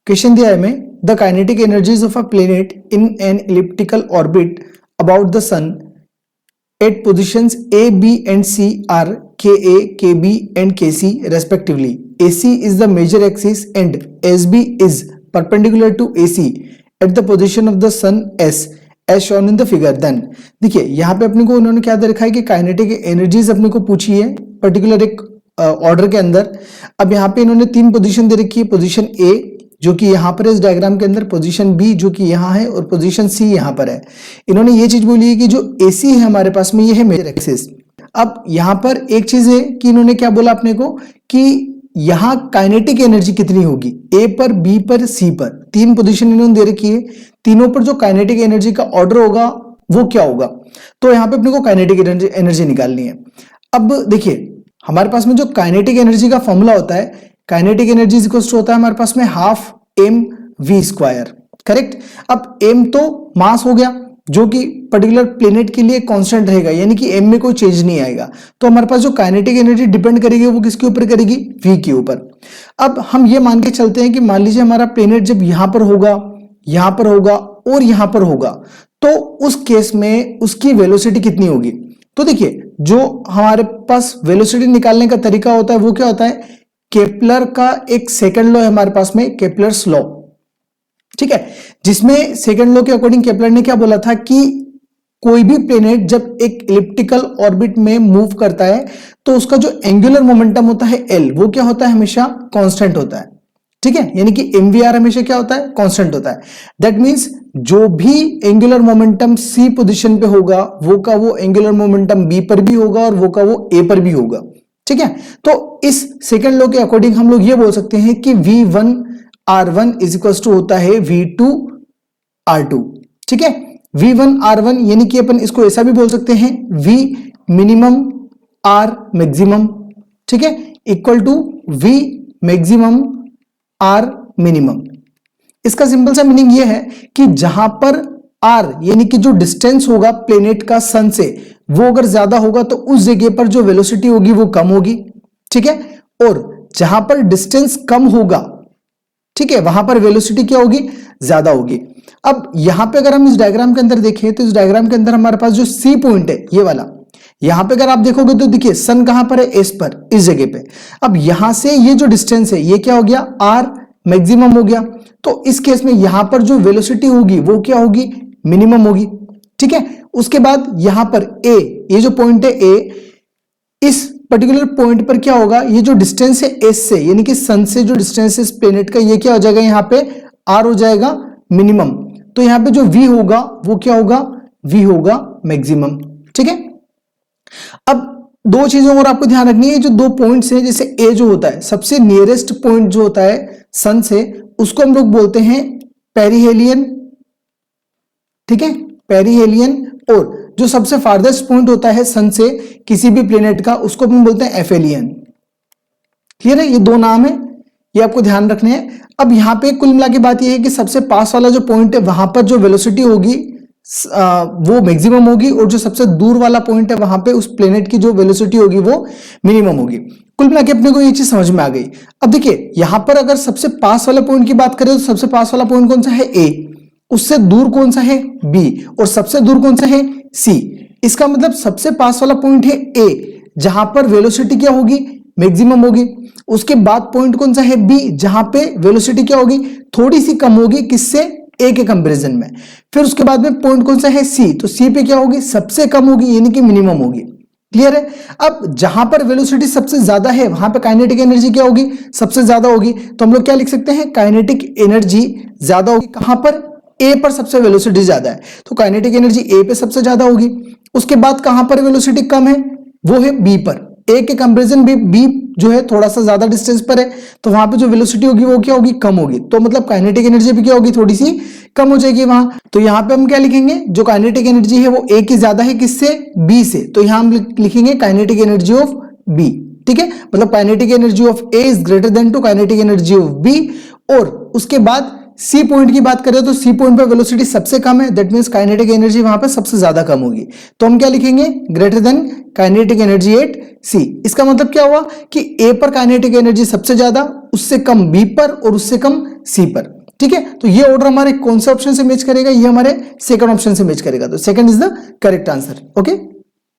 Question दिया है हमें the kinetic energies of a planet in an elliptical orbit about the sun at positions A B and C are K A K B and K C respectively. A C is the major axis and S B is perpendicular to A C at the position of the sun S as shown in the figure. Then देखिए यहाँ पे अपने को उन्होंने क्या दे रखा है कि काइनेटिक एनर्जीज अपने को पूछी है पर्टिकुलर एक ऑर्डर के अंदर. अब यहाँ पे इन्होंने तीन पोजीशन दे रखी है. पोजीशन ए जो कि यहाँ पर इस डायग्राम के अंदर, पोजीशन बी जो कि यहाँ है और पोजीशन सी यहाँ पर है. इन्होंने ये चीज बोली है कि जो एसी है हमारे पास में ये है मेजर एक्सिस. अब यहाँ पर एक चीज है कि इन्होंने क्या बोला अपने को कि यहाँ काइनेटिक एनर्जी कितनी होगी ए पर, बी पर, सी पर. तीन पोजीशन इन्होंने दे रखी है. तीनों पर जो काइनेटिक एनर्जी का ऑर्डर होगा वो क्या होगा. तो यहाँ पे अपने को काइनेटिक एनर्जी निकालनी है. अब देखिए हमारे पास में जो काइनेटिक एनर्जी का फॉर्मूला होता है, काइनेटिक एनर्जी इक्वल्स टू होता है हमारे पास में half M V square. Correct. अब एम तो मास हो गया जो कि पर्टिकुलर प्लेनेट के लिए कांस्टेंट रहेगा, यानी कि एम में कोई चेंज नहीं आएगा. तो हमारे पास जो काइनेटिक एनर्जी डिपेंड करेगी वो किसके ऊपर करेगी, वी के ऊपर. अब हम ये मान के चलते हैं कि मान लीजिए हमारा प्लेनेट जब यहां पर होगा, यहां पर होगा और यहां पर होगा, तो उस केस में उसकी वेलोसिटी कितनी होगी. तो देखिए जो हमारे पास वेलोसिटी निकालने का तरीका होता है वो क्या होता है, केपलर का एक सेकंड लॉ है हमारे पास में, केपलर्स लॉ. ठीक है, जिसमें सेकंड लॉ के अकॉर्डिंग केपलर ने क्या बोला था कि कोई भी प्लेनेट जब एक इलिप्टिकल ऑर्बिट में मूव करता है तो उसका जो एंगुलर मोमेंटम होता है एल, वो क्या होता है, हमेशा कांस्टेंट होता है. ठीक है, यानी कि एमवीआर हमेशा क्या होता है, कांस्टेंट होता है. दैट मींस जो भी एंगुलर मोमेंटम सी पोजीशन पे होगा वो का वो एंगुलर मोमेंटम बी पर भी होगा और वो का वो ए पर भी होगा. ठीक है, तो इस सेकंड लॉ के अकॉर्डिंग हम लोग ये बोल सकते हैं कि V1 R1 is equals to होता है V2 R2. ठीक है, V1 R1 यानी कि अपन इसको ऐसा भी बोल सकते हैं V मिनिमम R मैक्सिमम. ठीक है, equal to V maximum R minimum. इसका सिंपल सा मीनिंग ये है कि जहां पर R यानी कि जो डिस्टेंस होगा प्लेनेट का सन से वो अगर ज्यादा होगा तो उस जगह पर जो वेलोसिटी होगी वो कम होगी. ठीक है, और जहां पर डिस्टेंस कम होगा, ठीक है, वहां पर वेलोसिटी क्या होगी, ज्यादा होगी. अब यहां पे अगर हम इस डायग्राम के अंदर देखें तो इस डायग्राम के अंदर हमारे पास जो सी पॉइंट है ये वाला, यहां पे अगर आप देखोगे तो देखिए सन कहां पर है, एस पर, इस जगह पे. अब यहां से ये जो डिस्टेंस है ये क्या हो गया, आर मैक्सिमम हो गया. तो इस केस में यहां पर जो वेलोसिटी होगी वो क्या होगी, मिनिमम होगी. ठीक है, उसके बाद यहां पर ए, ये जो पॉइंट है ए, इस पर्टिकुलर पॉइंट पर क्या होगा, ये जो डिस्टेंस है एस से यानी कि सन से जो डिस्टेंस है इस प्लेनेट का, ये क्या हो जाएगा, यहां पे आर हो जाएगा मिनिमम. तो यहां पे जो वी होगा वो क्या होगा, वी होगा मैक्सिमम. ठीक है, अब दो चीजों और आपको ध्यान रखनी है. जो दो पॉइंट्स हैं, जैसे ए जो होता है सबसे नियरेस्ट पॉइंट जो होता है सन से, उसको हम लोग बोलते हैं पेरिहेलियन. ठीक है, पेरिहेलियन. और जो सबसे फार्देस्ट पॉइंट होता है सन से किसी भी प्लेनेट का, उसको हम बोलते हैं एफेलियन. क्लियर है, ये दो नाम है, ये आपको ध्यान रखने हैं. अब यहां पे कुल मिला के बात ये है कि सबसे पास वाला जो पॉइंट है वहां पर जो वेलोसिटी होगी वो मैक्सिमम होगी, और जो सबसे दूर वाला पॉइंट है वहां पे उस प्लेनेट की जो वेलोसिटी होगी वो मिनिमम होगी. कुल मिला के अपने को ये चीज समझ में आ गई. अब देखिए यहां पर अगर सबसे पास वाला पॉइंट की बात करें तो सबसे पास वाला पॉइंट कौन सा है, ए. उससे दूर कौन सा है, बी. और सबसे दूर कौन सा है, सी. इसका मतलब सबसे पास वाला पॉइंट है ए, जहां पर वेलोसिटी क्या होगी, मैक्सिमम होगी. उसके बाद पॉइंट कौन सा है, बी, जहां पे वेलोसिटी क्या होगी, थोड़ी सी कम होगी, किससे, ए के कंपैरिजन में. फिर उसके बाद में पॉइंट कौन सा है, सी. तो सी पे क्या होगी, सबसे कम होगी यानी कि मिनिमम होगी. क्लियर है. अब जहां पर वेलोसिटी सबसे ज्यादा है वहां पे काइनेटिक एनर्जी क्या होगी, सबसे ज्यादा होगी. तो हम लोग क्या लिख सकते हैं, काइनेटिक एनर्जी ज्यादा होगी कहां पर, ए पर सबसे वेलोसिटी ज्यादा है तो काइनेटिक एनर्जी ए पे सबसे ज्यादा होगी. उसके बाद कहां पर वेलोसिटी कम है, वो है बी पर. ए के कंपैरिजन में बी जो है थोड़ा सा ज्यादा डिस्टेंस पर है, तो वहां पे जो वेलोसिटी होगी वो क्या होगी, कम होगी. तो मतलब काइनेटिक एनर्जी भी क्या होगी, थोड़ी सी कम हो जाएगी वहां. तो यहां पे हम क्या लिखेंगे, जो काइनेटिक एनर्जी है वो ए की ज्यादा है, किससे, बी से. तो यहां हम लिखेंगे काइनेटिक एनर्जी ऑफ बी. ठीक है, मतलब kinetic energy of A is greater than to kinetic energy of B. और उसके बाद सी पॉइंट की बात करें तो सी पॉइंट पे वेलोसिटी सबसे कम है, दैट मींस काइनेटिक एनर्जी वहां पे सबसे ज्यादा कम होगी। तो हम क्या लिखेंगे, greater than kinetic energy at C. इसका मतलब क्या हुआ कि ए पर काइनेटिक एनर्जी सबसे ज्यादा, उससे कम बी पर और उससे कम सी पर। ठीक है, तो ये ऑर्डर हमारे कौन से ऑप्शन से मैच करेगा, ये हमारे सेकंड ऑप्शन से मैच करेगा। तो second is the correct answer. Okay.